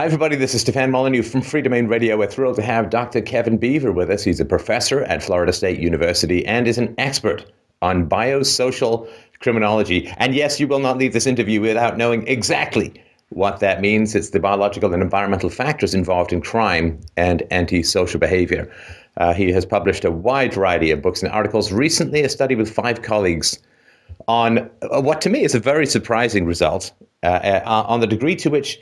Hi, everybody. This is Stefan Molyneux from Free Domain Radio. We're thrilled to have Dr. Kevin Beaver with us. He's a professor at Florida State University and is an expert on biosocial criminology. And yes, you will not leave this interview without knowing exactly what that means. It's the biological and environmental factors involved in crime and antisocial behavior. He has published a wide variety of books and articles. Recently, a study with 5 colleagues on what to me is a very surprising result on the degree to which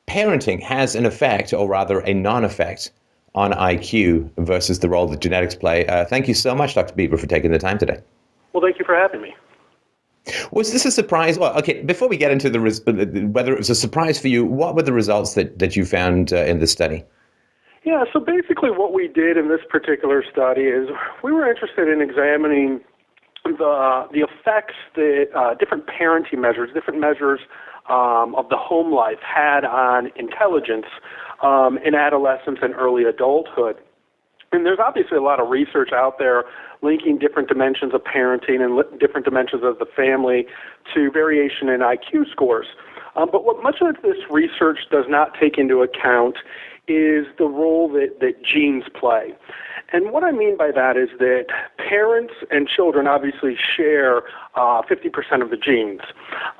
parenting has an effect, or rather a non-effect, on IQ versus the role that genetics play. Thank you so much, Dr. Beaver, for taking the time today. Well, thank you for having me. Was this a surprise? Well, okay, before we get into whether it was a surprise for you, what were the results that you found in this study? Yeah, so basically what we did in this particular study is we were interested in examining the effects that different parenting measures, different measures of the home life had on intelligence in adolescence and early adulthood. And there's obviously a lot of research out there linking different dimensions of parenting and different dimensions of the family to variation in IQ scores. But what much of this research does not take into account is the role that genes play. And what I mean by that is that parents and children obviously share 50% of the genes.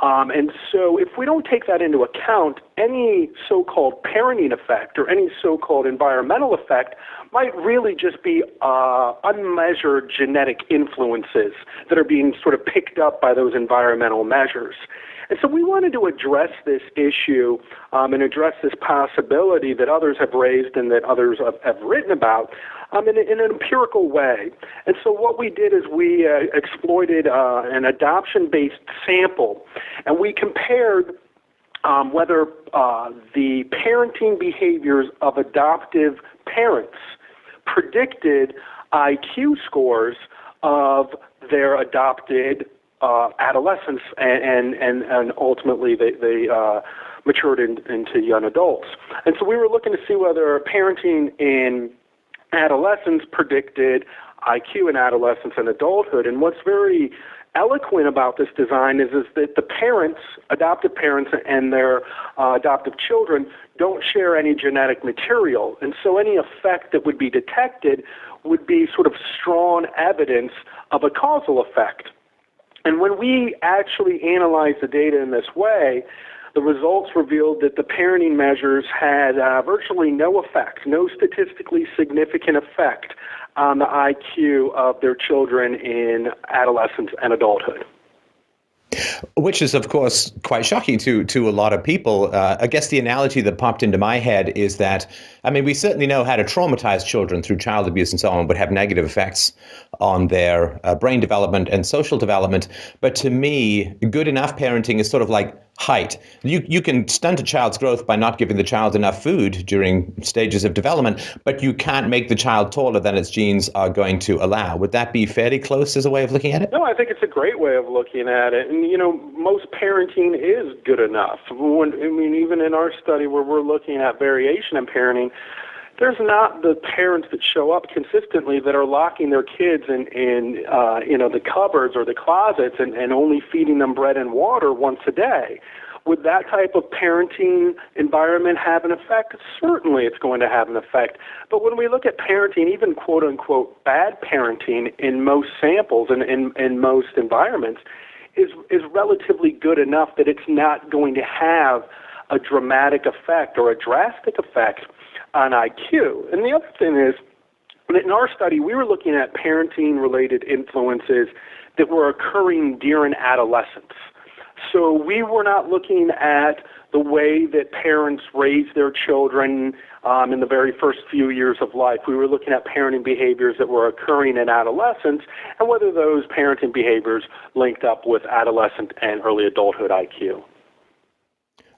And so if we don't take that into account, any so-called parenting effect or any so-called environmental effect might really just be unmeasured genetic influences that are being sort of picked up by those environmental measures. And so we wanted to address this issue and address this possibility that others have raised and that others have written about in an empirical way. And so what we did is we exploited an adoption-based sample, and we compared whether the parenting behaviors of adoptive parents predicted IQ scores of their adopted adolescents, and ultimately they matured into young adults. And so we were looking to see whether parenting in adolescence predicted IQ in adolescence and adulthood. And what's very eloquent about this design is that the parents, adoptive parents and their adoptive children, don't share any genetic material. And so any effect that would be detected would be sort of strong evidence of a causal effect. And when we actually analyzed the data in this way, the results revealed that the parenting measures had virtually no effect, no statistically significant effect on the IQ of their children in adolescence and adulthood. Which is, of course, quite shocking to a lot of people. I guess the analogy that popped into my head is that, I mean, we certainly know how to traumatize children through child abuse and so on would have negative effects on their brain development and social development. But to me, good enough parenting is sort of like height. You can stunt a child's growth by not giving the child enough food during stages of development, but you can't make the child taller than its genes are going to allow. Would that be fairly close as a way of looking at it? No, I think it's a great way of looking at it. And, you know, most parenting is good enough. Even in our study where we're looking at variation in parenting, there's not the parents that show up consistently that are locking their kids in the cupboards or the closets and only feeding them bread and water once a day. Would that type of parenting environment have an effect? Certainly it's going to have an effect. But when we look at parenting, even quote-unquote bad parenting in most samples and in most environments is relatively good enough that it's not going to have a dramatic effect or a drastic effect on IQ. And the other thing is, in our study, we were looking at parenting-related influences that were occurring during adolescence. So we were not looking at the way that parents raise their children in the very first few years of life. We were looking at parenting behaviors that were occurring in adolescence and whether those parenting behaviors linked up with adolescent and early adulthood IQ.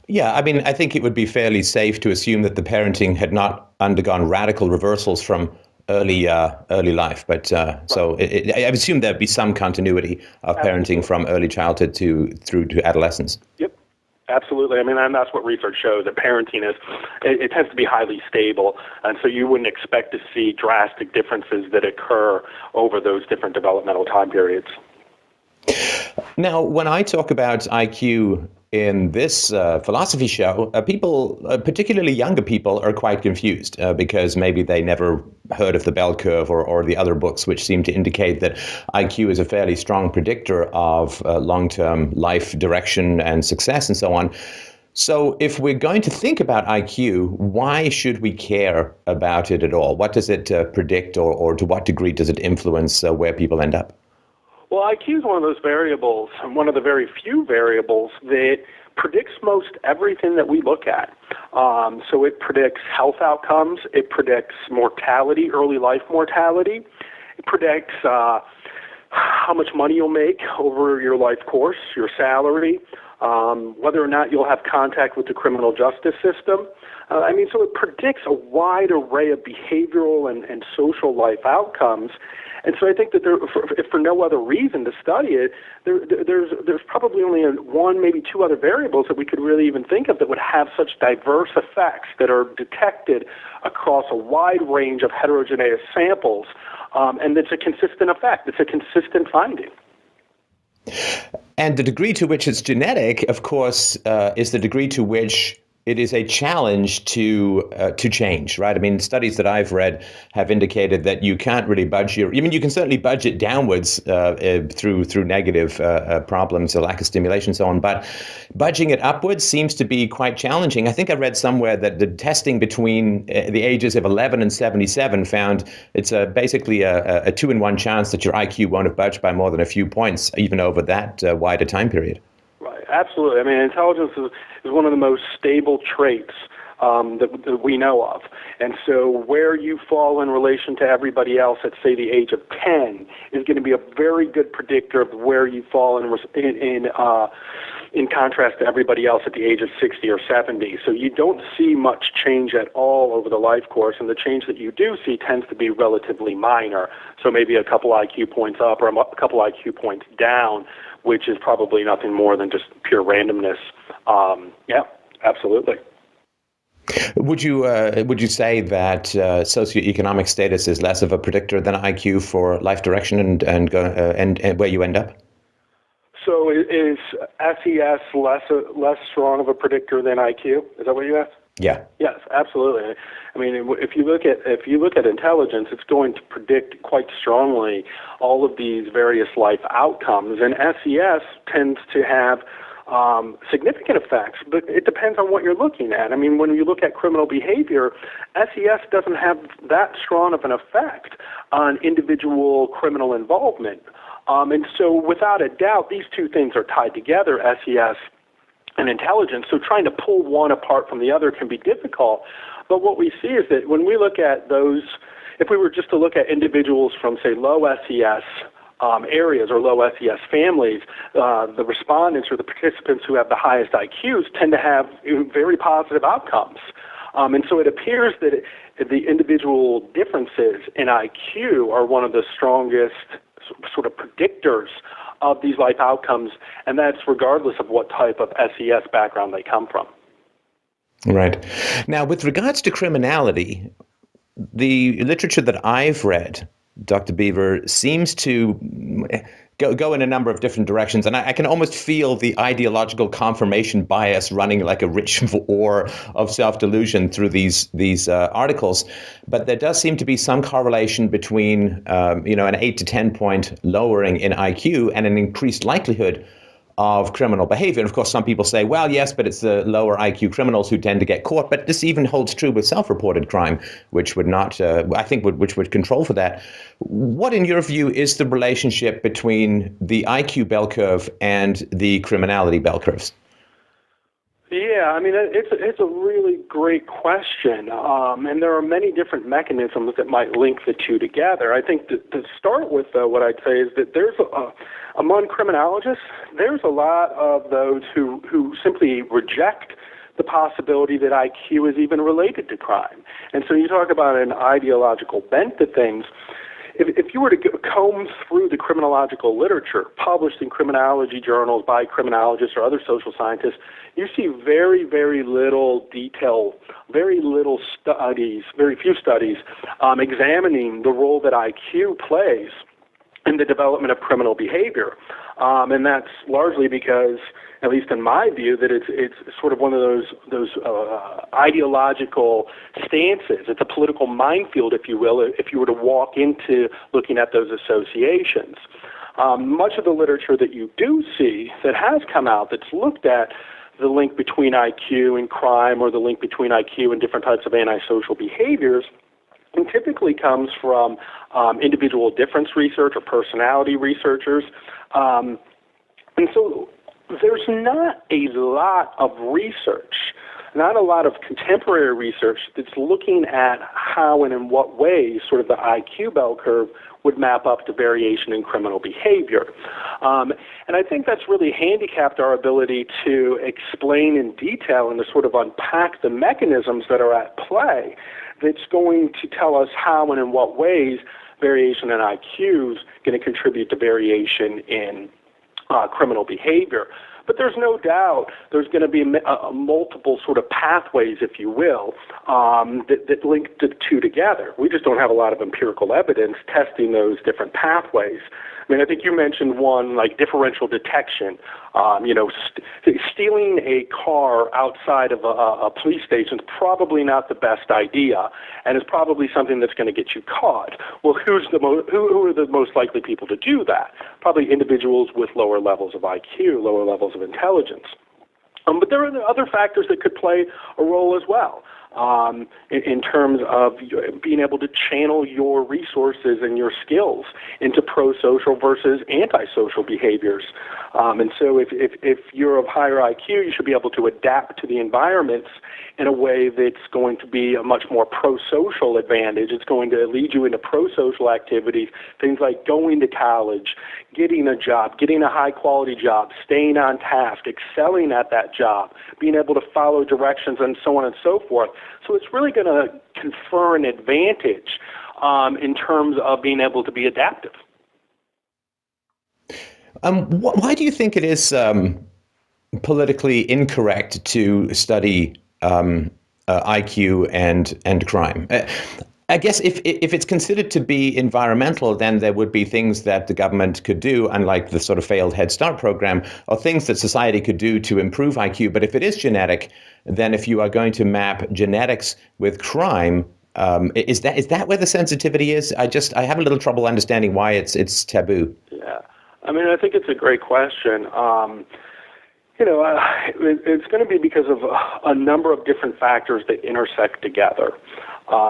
Yeah, I mean, I think it would be fairly safe to assume that the parenting had not undergone radical reversals from early life. But so I assume there'd be some continuity of parenting from early childhood through to adolescence. Yep. Absolutely. I mean, and that's what research shows, that parenting it tends to be highly stable, and so you wouldn't expect to see drastic differences that occur over those different developmental time periods. Now, when I talk about IQ in this philosophy show, people, particularly younger people, are quite confused because maybe they never heard of the bell curve or the other books, which seem to indicate that IQ is a fairly strong predictor of long-term life direction and success and so on. So if we're going to think about IQ, why should we care about it at all? What does it predict, or to what degree does it influence where people end up? Well, IQ is one of those variables, and one of the very few variables that predicts most everything that we look at. So it predicts health outcomes, it predicts mortality, early life mortality, it predicts how much money you'll make over your life course, your salary, whether or not you'll have contact with the criminal justice system. So it predicts a wide array of behavioral and social life outcomes. And so I think that if for no other reason to study it, there's probably only one, maybe two other variables that we could really even think of that would have such diverse effects that are detected across a wide range of heterogeneous samples, and it's a consistent effect. It's a consistent finding. And the degree to which it's genetic, of course, is the degree to which it is a challenge to change, right? I mean, studies that I've read have indicated that you can't really budge you can certainly budge it downwards through negative problems, a lack of stimulation, and so on. But budging it upwards seems to be quite challenging. I think I read somewhere that the testing between the ages of 11 and 77 found it's basically a 2-in-1 chance that your IQ won't have budged by more than a few points, even over that wider time period. Right, absolutely. I mean, intelligence is one of the most stable traits that we know of. And so where you fall in relation to everybody else at, say, the age of 10 is going to be a very good predictor of where you fall in contrast to everybody else at the age of 60 or 70. So you don't see much change at all over the life course, and the change that you do see tends to be relatively minor. So maybe a couple IQ points up or a couple IQ points down, which is probably nothing more than just pure randomness. Yeah, absolutely. Would you say that socioeconomic status is less of a predictor than IQ for life direction and where you end up? So is SES less strong of a predictor than IQ? Is that what you asked? Yeah. Yes, absolutely. I mean, if you look at intelligence, it's going to predict quite strongly all of these various life outcomes, and SES tends to have significant effects, but it depends on what you're looking at. I mean, when you look at criminal behavior, SES doesn't have that strong of an effect on individual criminal involvement. And so without a doubt, these two things are tied together, SES and intelligence. So trying to pull one apart from the other can be difficult. But what we see is that when we look at those, if we were just to look at individuals from, say, low SES areas or low SES families, the respondents or the participants who have the highest IQs tend to have very positive outcomes. And so it appears that the individual differences in IQ are one of the strongest sort of predictors of these life outcomes, and that's regardless of what type of SES background they come from. Right. Now, with regards to criminality, the literature that I've read, Dr. Beaver, seems to go in a number of different directions, and I can almost feel the ideological confirmation bias running like a rich ore of self-delusion through these articles. But there does seem to be some correlation between an 8 to 10 point lowering in IQ and an increased likelihood of criminal behavior. And of course, some people say, well, yes, but it's the lower IQ criminals who tend to get caught. But this even holds true with self-reported crime, which would not, which would control for that. What, in your view, is the relationship between the IQ bell curve and the criminality bell curves? Yeah, I mean, it's a really great question, and there are many different mechanisms that might link the two together. I think to start with, though, what I'd say is that there's among criminologists, there's a lot of those who simply reject the possibility that IQ is even related to crime. And so you talk about an ideological bent to things. If you were to comb through the criminological literature published in criminology journals by criminologists or other social scientists, you see very, very little detail, very little studies, very few studies examining the role that IQ plays in the development of criminal behavior. And that's largely because, at least in my view, that it's sort of one of those ideological stances. It's a political minefield, if you will, if you were to walk into looking at those associations. Much of the literature that you do see that has come out that's looked at the link between IQ and crime, or the link between IQ and different types of antisocial behaviors, and typically comes from individual difference research or personality researchers. And so there's not a lot of research, not a lot of contemporary research that's looking at how and in what ways sort of the IQ bell curve would map up to variation in criminal behavior. And I think that's really handicapped our ability to explain in detail and to sort of unpack the mechanisms that are at play that's going to tell us how and in what ways variation in IQ is going to contribute to variation in criminal behavior. But there's no doubt there's going to be multiple sort of pathways, if you will, that link the two together. We just don't have a lot of empirical evidence testing those different pathways. I mean, I think you mentioned one like differential detection. Stealing a car outside of a police station is probably not the best idea, and is probably something that's going to get you caught. Well, who are the most likely people to do that? Probably individuals with lower levels of IQ, lower levels of intelligence. But there are other factors that could play a role as well. In terms of being able to channel your resources and your skills into pro-social versus antisocial behaviors. And so if you're of higher IQ, you should be able to adapt to the environments in a way that's going to be a much more pro-social advantage. It's going to lead you into pro-social activities, things like going to college, getting a job, getting a high-quality job, staying on task, excelling at that job, being able to follow directions, and so on and so forth. So it's really going to confer an advantage in terms of being able to be adaptive. Why do you think it is politically incorrect to study IQ and crime? I guess if it's considered to be environmental, then there would be things that the government could do, unlike the sort of failed Head Start program, or things that society could do to improve IQ. But if it is genetic, then if you are going to map genetics with crime, is that where the sensitivity is? I have a little trouble understanding why it's taboo. Yeah, I mean, I think it's a great question. It's going to be because of a number of different factors that intersect together.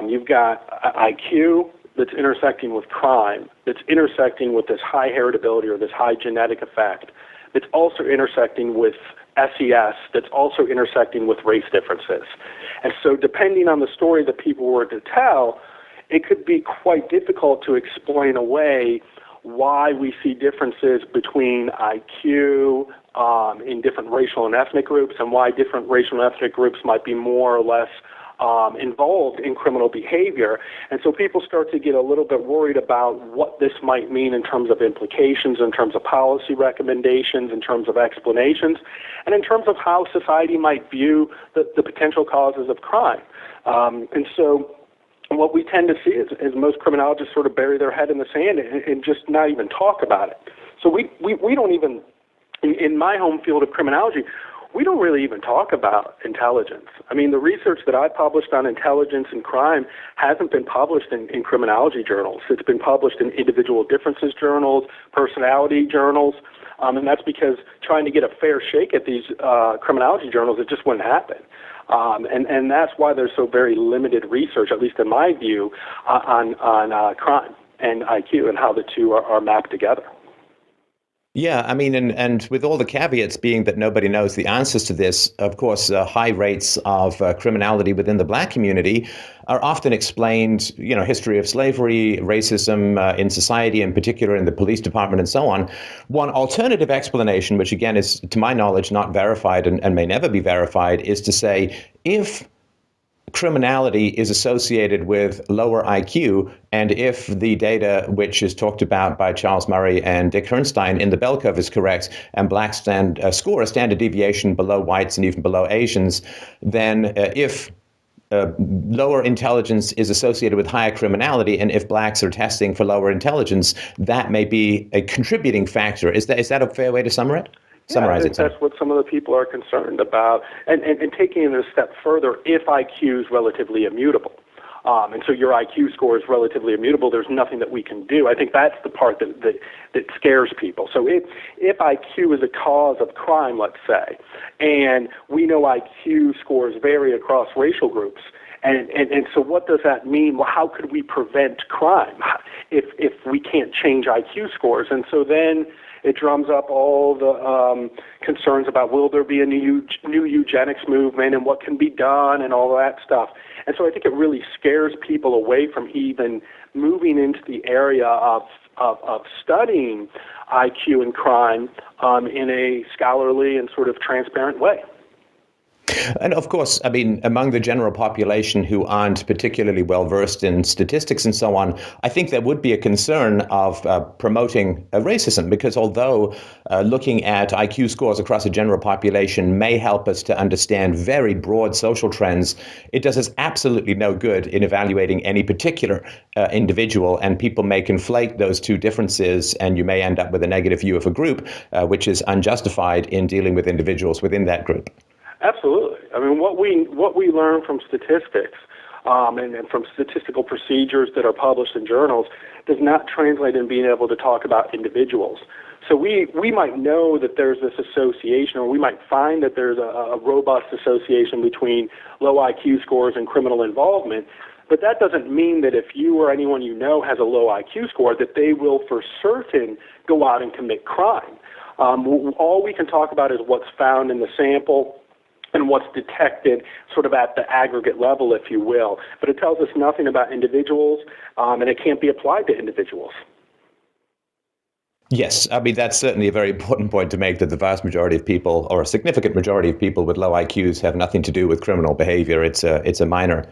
You've got IQ that's intersecting with crime, that's intersecting with this high heritability or this high genetic effect, that's also intersecting with SES, that's also intersecting with race differences. And so depending on the story that people were to tell, it could be quite difficult to explain away why we see differences between IQ in different racial and ethnic groups, and why different racial and ethnic groups might be more or less involved in criminal behavior. And so people start to get a little bit worried about what this might mean in terms of implications, in terms of policy recommendations, in terms of explanations, and in terms of how society might view the potential causes of crime. And so what we tend to see is most criminologists sort of bury their head in the sand and just not even talk about it. So we don't even, in my home field of criminology, we don't really even talk about intelligence. I mean, the research that I published on intelligence and crime hasn't been published in criminology journals. It's been published in individual differences journals, personality journals, and that's because trying to get a fair shake at these criminology journals, it just wouldn't happen. And that's why there's so very limited research, at least in my view, on crime and IQ and how the two are mapped together. Yeah, I mean, and with all the caveats being that nobody knows the answers to this, of course, high rates of criminality within the Black community are often explained, history of slavery, racism in society, in particular in the police department and so on. One alternative explanation, which again is, to my knowledge, not verified and may never be verified, is to say if criminality is associated with lower IQ, and if the data which is talked about by Charles Murray and Dick Herrnstein in the bell curve is correct, and blacks score a standard deviation below whites and even below Asians, then if lower intelligence is associated with higher criminality, and if blacks are testing for lower intelligence, that may be a contributing factor. Is that a fair way to summarize it? Yeah, I think that's what some of the people are concerned about. And taking it a step further, if IQ is relatively immutable, and so your IQ score is relatively immutable, there's nothing that we can do. I think that's the part that scares people. So if IQ is a cause of crime, let's say, and we know IQ scores vary across racial groups, and so what does that mean? Well, how could we prevent crime if we can't change IQ scores? And so then it drums up all the concerns about will there be a new eugenics movement and what can be done and all that stuff. And so I think it really scares people away from even moving into the area of studying IQ and crime in a scholarly and sort of transparent way. And of course, I mean, among the general population who aren't particularly well versed in statistics and so on, I think there would be a concern of promoting racism, because although looking at IQ scores across a general population may help us to understand very broad social trends, it does us absolutely no good in evaluating any particular individual, and people may conflate those two differences, and you may end up with a negative view of a group, which is unjustified in dealing with individuals within that group. Absolutely. I mean, what we learn from statistics and from statistical procedures that are published in journals does not translate in being able to talk about individuals. So we might know that there's this association, or we might find that there's a robust association between low IQ scores and criminal involvement, but that doesn't mean that if you or anyone you know has a low IQ score, that they will for certain go out and commit crime. All we can talk about is what's found in the sample and what's detected sort of at the aggregate level, if you will. But it tells us nothing about individuals, and it can't be applied to individuals. Yes, I mean, that's certainly a very important point to make, that the vast majority of people, or a significant majority of people with low IQs, have nothing to do with criminal behavior. It's a minor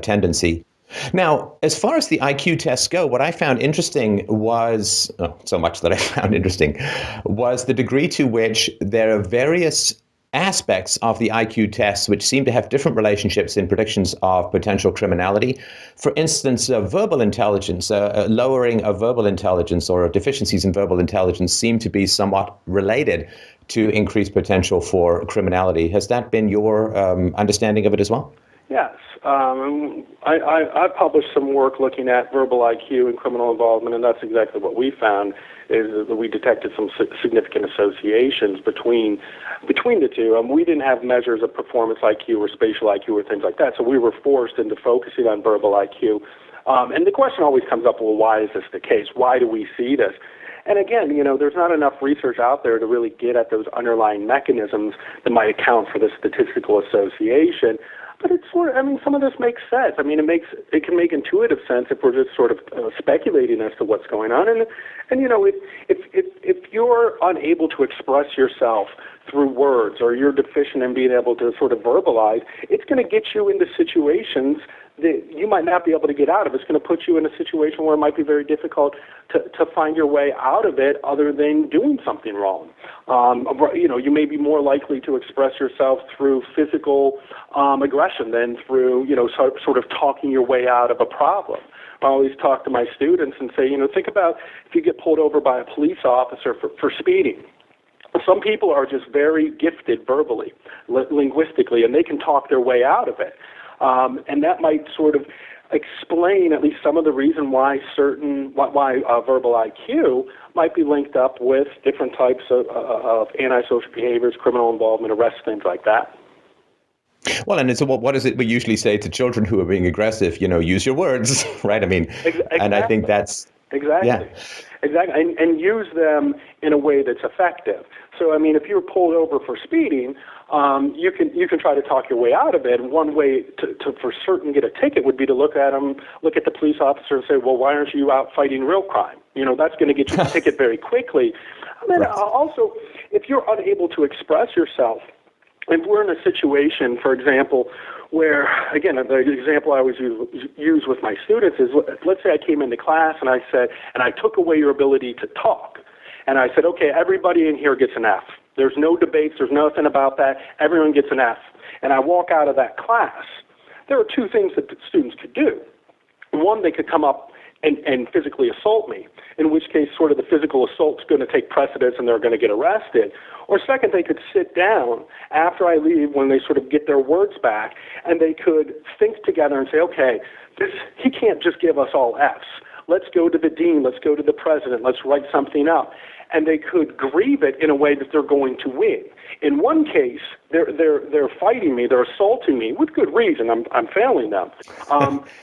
tendency. Now, as far as the IQ tests go, what I found interesting was, so much that I found interesting, was the degree to which there are various aspects of the IQ tests which seem to have different relationships in predictions of potential criminality. For instance, verbal intelligence, lowering of verbal intelligence or deficiencies in verbal intelligence seem to be somewhat related to increased potential for criminality. Has that been your understanding of it as well? Yes. I published some work looking at verbal IQ and criminal involvement, and that's exactly what we found, is that we detected some significant associations between the two. We didn't have measures of performance IQ or spatial IQ or things like that, so we were forced into focusing on verbal IQ. And the question always comes up, well, why is this the case? Why do we see this? And again, there's not enough research out there to really get at those underlying mechanisms that might account for the statistical association. But it's some of this makes sense. I mean, it can make intuitive sense if we're just sort of speculating as to what's going on. And if you're unable to express yourself through words, or you're deficient in being able to sort of verbalize, it's going to get you into situations that you might not be able to get out of. It's going to put you in a situation where it might be very difficult to find your way out of it, other than doing something wrong. You may be more likely to express yourself through physical aggression than through, sort of talking your way out of a problem. I always talk to my students and say, think about if you get pulled over by a police officer for speeding. Some people are just very gifted verbally, linguistically, and they can talk their way out of it. And that might sort of explain at least some of the reason why verbal IQ might be linked up with different types of antisocial behaviors, criminal involvement, arrests, things like that. Well, and what is it we usually say to children who are being aggressive? Use your words, right? I mean, exactly. And I think that's... Exactly. Yeah. Exactly, and use them in a way that's effective. So, I mean, if you're pulled over for speeding, you can try to talk your way out of it. And one way to for certain get a ticket would be to look at the police officer and say, well, why aren't you out fighting real crime? That's going to get you a ticket very quickly. I mean, also, if you're unable to express yourself, if we're in a situation, for example, where, again, the example I always use with my students is, let's say I came into class and I took away your ability to talk. And I said, okay, everybody in here gets an F. There's no debates. There's nothing about that. Everyone gets an F. And I walk out of that class. there are two things that the students could do. One, they could come up and physically assault me, in which case sort of the physical assault's going to take precedence and they're going to get arrested. Or second, they could sit down after I leave when they sort of get their words back, and they could think together and say, okay, he can't just give us all Fs. Let's go to the dean, let's go to the president, let's write something up. And they could grieve it in a way that they're going to win. In one case, they're fighting me, they're assaulting me with good reason. I'm failing them,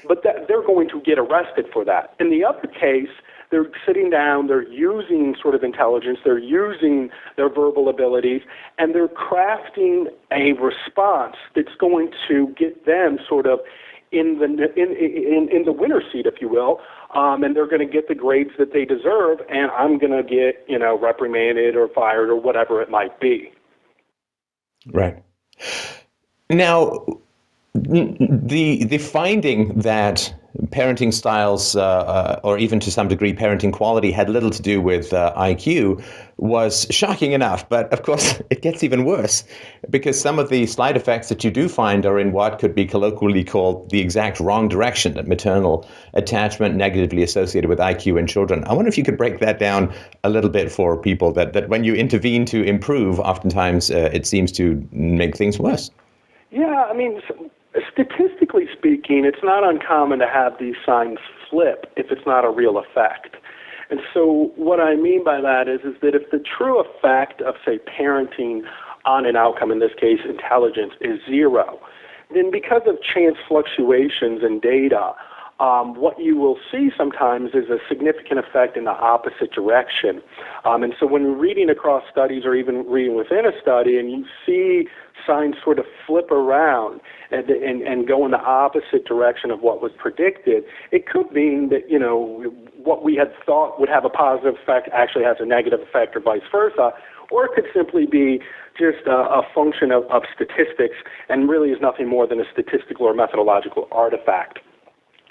but they're going to get arrested for that. In the other case, they're sitting down, they're using sort of intelligence, they're using their verbal abilities, and they're crafting a response that's going to get them sort of in the winner's seat, if you will, and they're going to get the grades that they deserve, and I'm going to get, reprimanded or fired or whatever it might be. Right. Now, the finding that parenting styles, or even to some degree parenting quality, had little to do with IQ was shocking enough. But of course, it gets even worse because some of the side effects that you do find are in what could be colloquially called the exact wrong direction, that maternal attachment negatively associated with IQ in children. I wonder if you could break that down a little bit for people, that when you intervene to improve, oftentimes it seems to make things worse. Yeah, I mean, statistically speaking, it's not uncommon to have these signs flip if it's not a real effect. And so what I mean by that is that if the true effect of, say, parenting on an outcome, in this case intelligence, is zero, then because of chance fluctuations in data, what you will see sometimes is a significant effect in the opposite direction. And so when you're reading across studies or even reading within a study and you see signs sort of flip around and go in the opposite direction of what was predicted, it could mean that, what we had thought would have a positive effect actually has a negative effect or vice versa. Or it could simply be just a function of statistics and really is nothing more than a statistical or methodological artifact.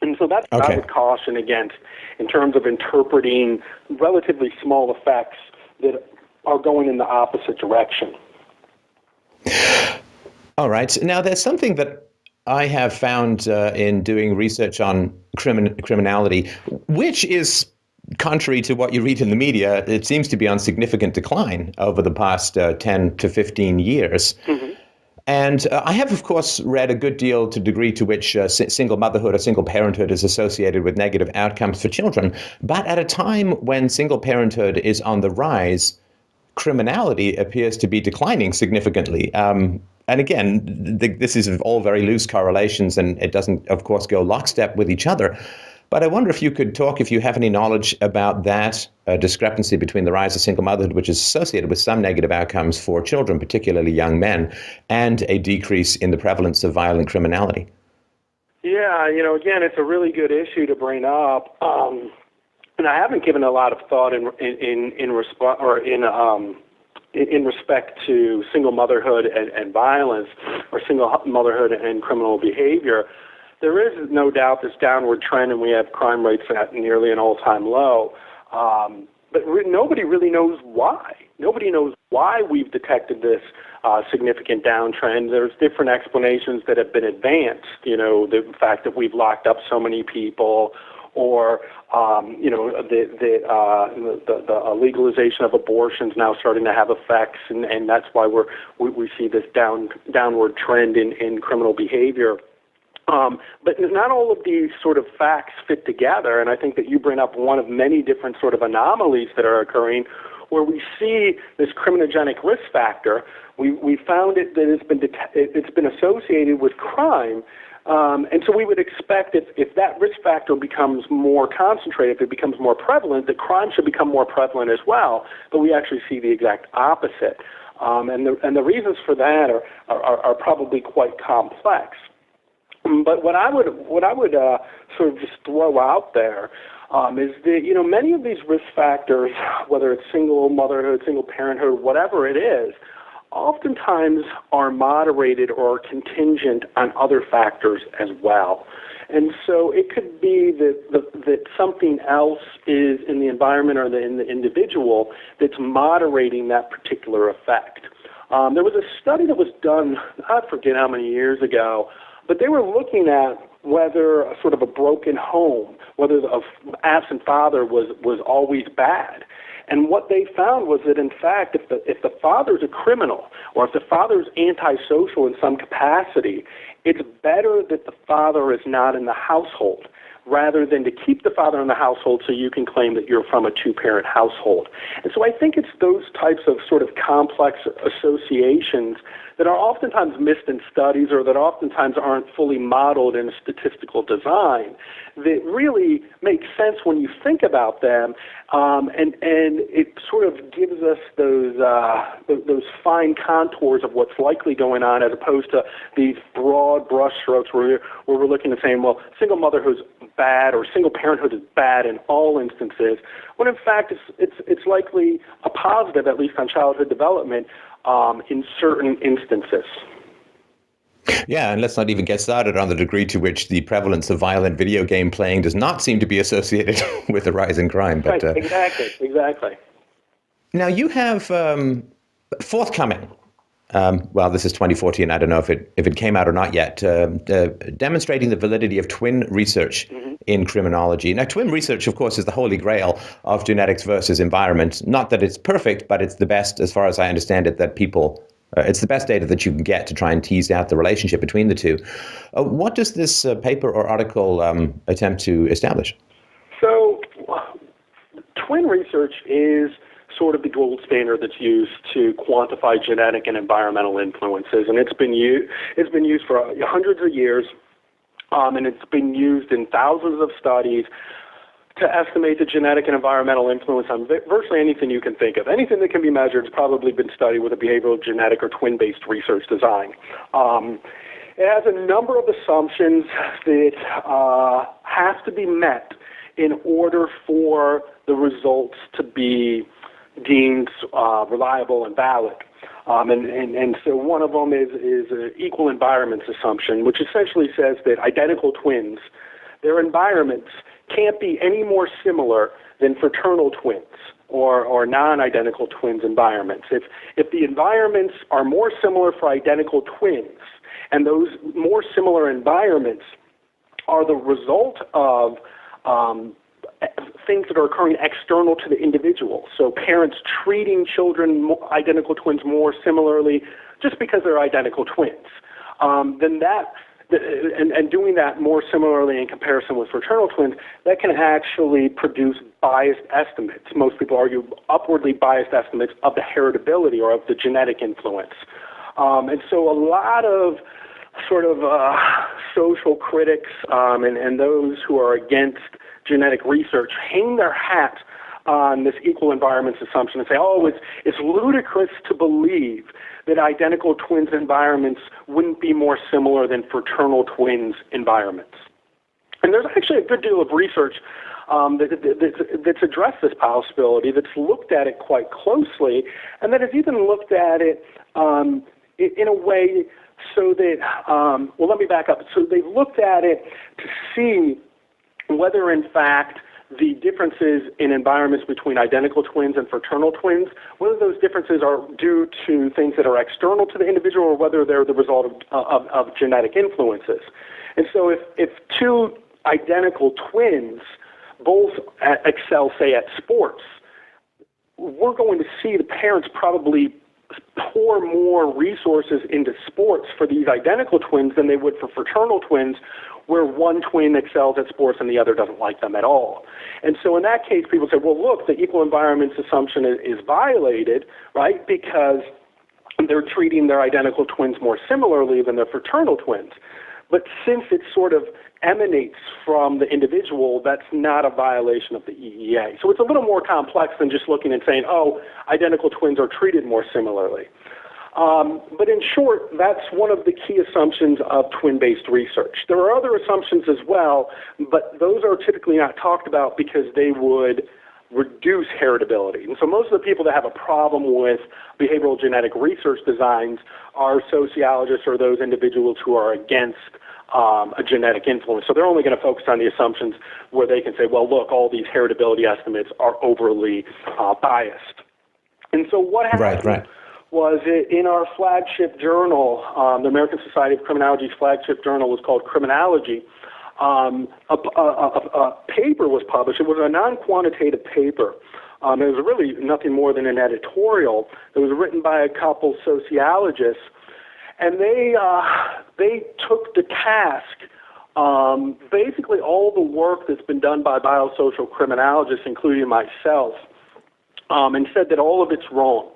And so that's what I would caution against in terms of interpreting relatively small effects that are going in the opposite direction. All right. Now, there's something that I have found in doing research on criminality, which is contrary to what you read in the media. It seems to be on significant decline over the past 10 to 15 years. Mm-hmm. And I have, of course, read a good deal to the degree to which single motherhood or single parenthood is associated with negative outcomes for children. But at a time when single parenthood is on the rise, criminality appears to be declining significantly. And again, this is all very loose correlations, and it doesn't, of course, go lockstep with each other. But I wonder if you could talk, if you have any knowledge about that discrepancy between the rise of single motherhood, which is associated with some negative outcomes for children, particularly young men, and a decrease in the prevalence of violent criminality. Yeah, again, it's a really good issue to bring up. And I haven't given a lot of thought in respect to single motherhood and violence, or single motherhood and criminal behavior. There is no doubt this downward trend, and we have crime rates at nearly an all-time low. But nobody really knows why. Nobody knows why we've detected this significant downtrend. There's different explanations that have been advanced. The fact that we've locked up so many people, or the legalization of abortions now starting to have effects, and that's why we see this downward trend in criminal behavior. But not all of these sort of facts fit together, and I think that you bring up one of many different sort of anomalies that are occurring where we see this criminogenic risk factor. We found it that it's been associated with crime, and so we would expect if that risk factor becomes more concentrated, if it becomes more prevalent, that crime should become more prevalent as well, but we actually see the exact opposite. And the reasons for that are probably quite complex. But what I would sort of just throw out there is that many of these risk factors, whether it's single motherhood, single parenthood, whatever it is, oftentimes are moderated or contingent on other factors as well. And so it could be that something else is in the environment or in the individual that's moderating that particular effect. There was a study that was done, I forget how many years ago, but they were looking at whether a sort of a broken home, whether an absent father was always bad. And what they found was that, in fact, if the father's a criminal or if the father's antisocial in some capacity, it's better that the father is not in the household rather than to keep the father in the household so you can claim that you're from a two-parent household. And so I think it's those types of sort of complex associations that are oftentimes missed in studies or that oftentimes aren't fully modeled in a statistical design that really make sense when you think about them, and it sort of gives us those fine contours of what's likely going on, as opposed to these broad brushstrokes where we're looking and saying, well, single motherhood is bad or single parenthood is bad in all instances, when in fact it's likely a positive, at least on childhood development, in certain instances. Yeah, and let's not even get started on the degree to which the prevalence of violent video game playing does not seem to be associated with the rise in crime. But, right, exactly. Now, you have forthcoming, well, this is 2014, I don't know if it came out or not yet, demonstrating the validity of twin research in criminology. Now, twin research, of course, is the holy grail of genetics versus environment. Not that it's perfect, but it's the best, as far as I understand it, that people... it's the best data that you can get to try and tease out the relationship between the two. What does this paper or article attempt to establish? So, twin research is sort of the gold standard that's used to quantify genetic and environmental influences, and it's been used for hundreds of years, and it's been used in thousands of studies to estimate the genetic and environmental influence on virtually anything you can think of. Anything that can be measured has probably been studied with a behavioral, genetic, or twin-based research design. It has a number of assumptions that have to be met in order for the results to be deemed reliable and valid. And so one of them is an equal environments assumption, which essentially says that identical twins, their environments can't be any more similar than fraternal twins or non-identical twins' environments. If the environments are more similar for identical twins, and those more similar environments are the result of things that are occurring external to the individual, so parents treating children, identical twins, more similarly just because they're identical twins, then that, and doing that more similarly in comparison with fraternal twins, that can actually produce biased estimates. Most people argue upwardly biased estimates of the heritability or of the genetic influence. And so a lot of sort of social critics and those who are against genetic research hang their hat on this equal environments assumption and say, oh, it's ludicrous to believe that identical twins' environments wouldn't be more similar than fraternal twins' environments. And there's actually a good deal of research that's addressed this possibility, that's looked at it quite closely, and that has even looked at it in a way so that, well, let me back up. So they've looked at it to see whether, in fact, the differences in environments between identical twins and fraternal twins, whether those differences are due to things that are external to the individual or whether they're the result of genetic influences. And so if two identical twins both excel, say, at sports, we're going to see the parents probably pour more resources into sports for these identical twins than they would for fraternal twins, where one twin excels at sports and the other doesn't like them at all. And so in that case, people say, well, look, the equal environments assumption is violated, right, because they're treating their identical twins more similarly than their fraternal twins. But since it sort of emanates from the individual, that's not a violation of the EEA. So it's a little more complex than just looking and saying, oh, identical twins are treated more similarly. But in short, that's one of the key assumptions of twin-based research. There are other assumptions as well, but those are typically not talked about because they would reduce heritability. And so most of the people that have a problem with behavioral genetic research designs are sociologists or those individuals who are against a genetic influence. So they're only going to focus on the assumptions where they can say, well, look, all these heritability estimates are overly biased. And so what happens was in our flagship journal, the American Society of Criminology's flagship journal was called Criminology. A paper was published. It was a non-quantitative paper. It was really nothing more than an editorial. It was written by a couple sociologists, and they took to task basically all the work that's been done by biosocial criminologists, including myself, and said that all of it's wrong.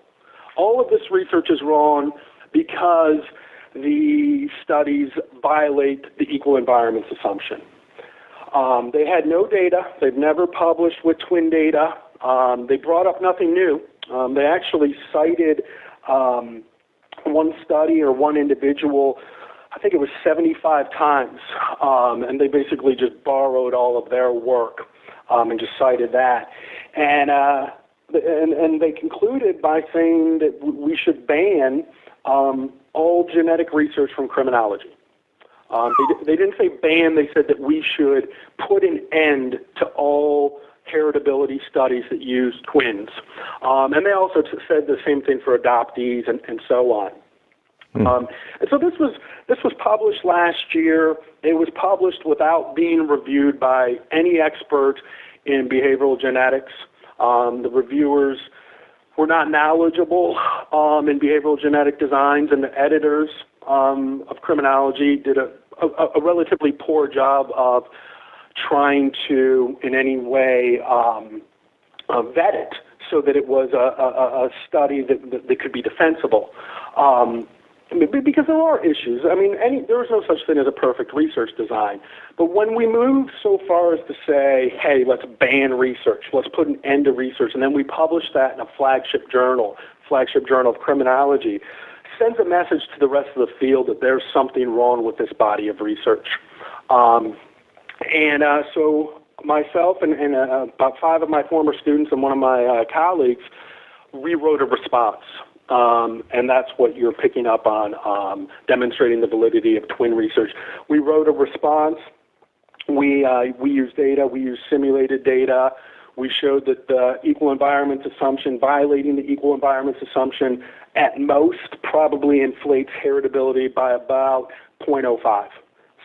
All of this research is wrong because the studies violate the equal environments assumption. They had no data. They've never published with twin data. They brought up nothing new. They actually cited one study or one individual, I think it was 75 times, and they basically just borrowed all of their work and just cited that. And they concluded by saying that we should ban all genetic research from criminology. They didn't say ban, they said that we should put an end to all heritability studies that use twins. And they also said the same thing for adoptees and so on. And so this was published last year. It was published without being reviewed by any expert in behavioral genetics. The reviewers were not knowledgeable in behavioral genetic designs, and the editors of criminology did a relatively poor job of trying to, in any way, vet it so that it was a study that could be defensible. Because there are issues. I mean, there is no such thing as a perfect research design. But when we move so far as to say, hey, let's ban research, let's put an end to research, and then we publish that in a flagship journal of criminology, sends a message to the rest of the field that there's something wrong with this body of research. So myself and about 5 of my former students and one of my colleagues rewrote a response. And that's what you're picking up on, demonstrating the validity of twin research. We wrote a response. We used data. We used simulated data. We showed that the equal environments assumption, violating the equal environments assumption, at most probably inflates heritability by about 0.05.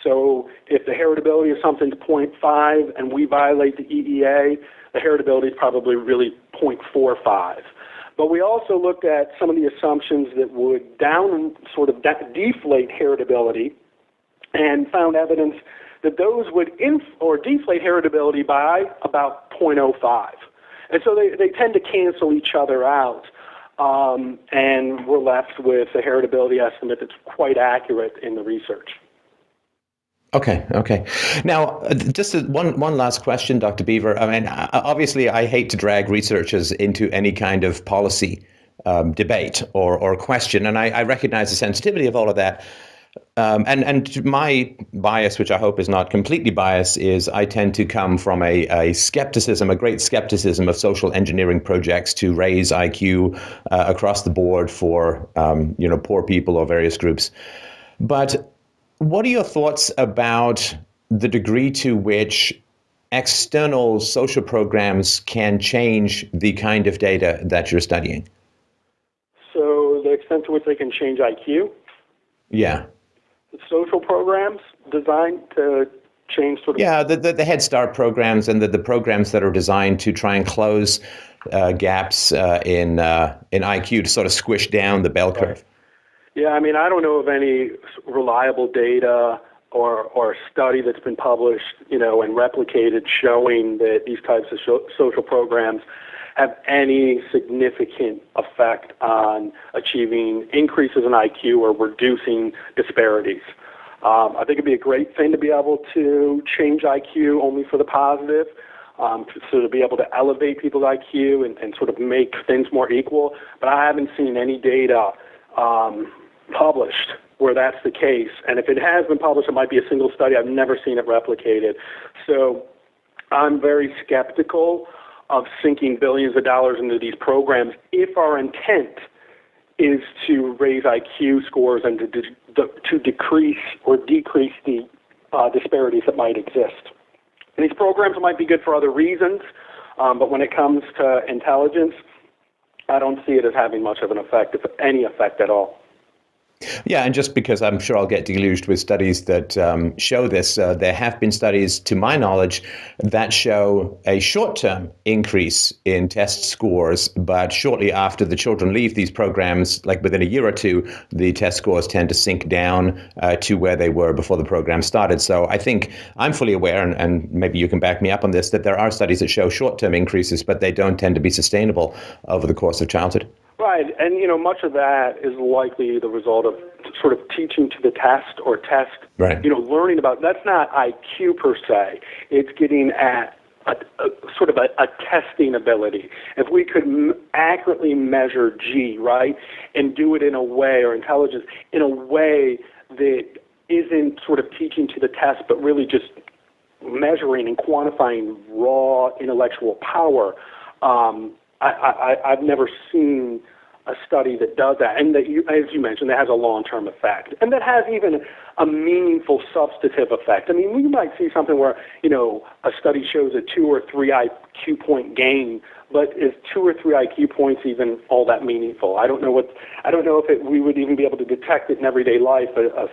So if the heritability assumption is 0.5 and we violate the EEA, the heritability is probably really 0.45. But we also looked at some of the assumptions that would deflate heritability and found evidence that those would deflate heritability by about 0.05. And so they tend to cancel each other out, and we're left with a heritability estimate that's quite accurate in the research. Okay. Now, just one last question, Dr. Beaver. I mean, obviously, I hate to drag researchers into any kind of policy debate or question, and I recognize the sensitivity of all of that. And my bias, which I hope is not completely biased, is I tend to come from a great skepticism of social engineering projects to raise IQ across the board for poor people or various groups. But what are your thoughts about the degree to which external social programs can change the kind of data that you're studying? So the extent to which they can change IQ? Yeah. The social programs designed to change sort of... Yeah, the Head Start programs and the programs that are designed to try and close gaps in IQ to sort of squish down the bell curve. Right. Yeah, I mean, I don't know of any reliable data or study that's been published, and replicated showing that these types of social programs have any significant effect on achieving increases in IQ or reducing disparities. I think it'd be a great thing to be able to change IQ only for the positive, to be able to elevate people's IQ and sort of make things more equal. But I haven't seen any data published where that's the case. And if it has been published, it might be a single study. I've never seen it replicated. So I'm very skeptical of sinking billions of dollars into these programs if our intent is to raise IQ scores and to decrease or decrease the disparities that might exist. And these programs might be good for other reasons, but when it comes to intelligence, I don't see it as having much of an effect, if any effect at all. Yeah, and just because I'm sure I'll get deluged with studies that show this, there have been studies, to my knowledge, that show a short-term increase in test scores, but shortly after the children leave these programs, like within a year or two, the test scores tend to sink down to where they were before the program started. So I think I'm fully aware, and maybe you can back me up on this, that there are studies that show short-term increases, but they don't tend to be sustainable over the course of childhood. Right, and much of that is likely the result of sort of teaching to the test or test, right. Learning about, that's not IQ per se, it's getting at a sort of a testing ability. If we could accurately measure G, right, and do it in a way, or intelligence, in a way that isn't sort of teaching to the test, but really just measuring and quantifying raw intellectual power, I've never seen a study that does that, and that, as you mentioned, that has a long-term effect, and that has even a meaningful substantive effect. I mean, we might see something where, a study shows a 2 or 3 IQ point gain, but is 2 or 3 IQ points even all that meaningful? I don't know if we would even be able to detect it in everyday life.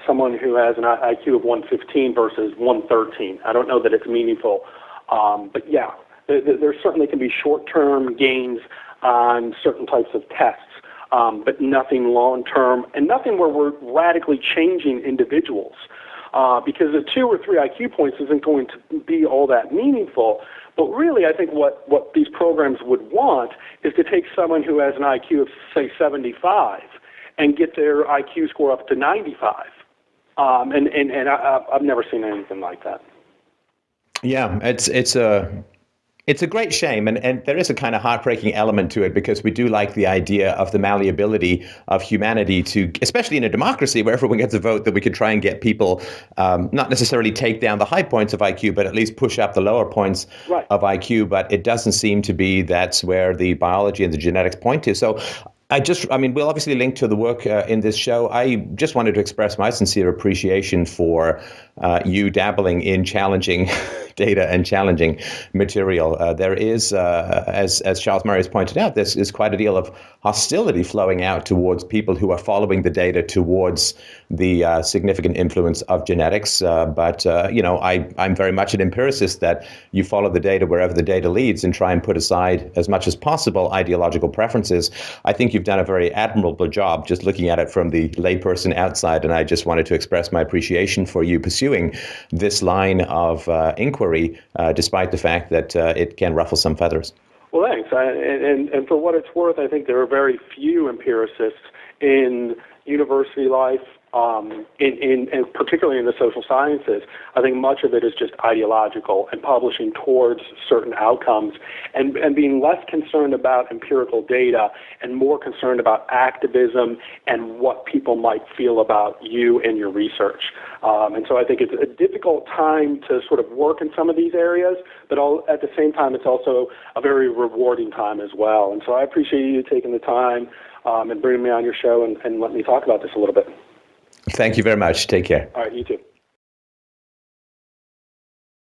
Someone who has an IQ of 115 versus 113. I don't know that it's meaningful, but yeah. There certainly can be short-term gains on certain types of tests, but nothing long-term, and nothing where we're radically changing individuals, because the 2 or 3 IQ points isn't going to be all that meaningful. But really, I think what these programs would want is to take someone who has an IQ of, say, 75 and get their IQ score up to 95. And I've never seen anything like that. Yeah, it's a great shame, and there is a kind of heartbreaking element to it, because we do like the idea of the malleability of humanity to, especially in a democracy where everyone gets a vote, that we could try and get people not necessarily take down the high points of IQ, but at least push up the lower points right. of IQ. But it doesn't seem to be that's where the biology and the genetics point to. So we'll obviously link to the work in this show. I just wanted to express my sincere appreciation for you dabbling in challenging data and challenging material. There is, as Charles Murray has pointed out, this is quite a deal of hostility flowing out towards people who are following the data towards the significant influence of genetics. But I'm very much an empiricist, that you follow the data wherever the data leads and try and put aside as much as possible ideological preferences. I think you've done a very admirable job just looking at it from the layperson outside, and I just wanted to express my appreciation for you pursuing this line of inquiry, despite the fact that it can ruffle some feathers. Well, thanks. And for what it's worth, I think there are very few empiricists in university life, and particularly in the social sciences. I think much of it is just ideological and publishing towards certain outcomes, and being less concerned about empirical data and more concerned about activism and what people might feel about you and your research. And so I think it's a difficult time to sort of work in some of these areas, but at the same time, it's also a very rewarding time as well. And so I appreciate you taking the time and bringing me on your show and letting me talk about this a little bit. Thank you very much. Take care. All right, you too.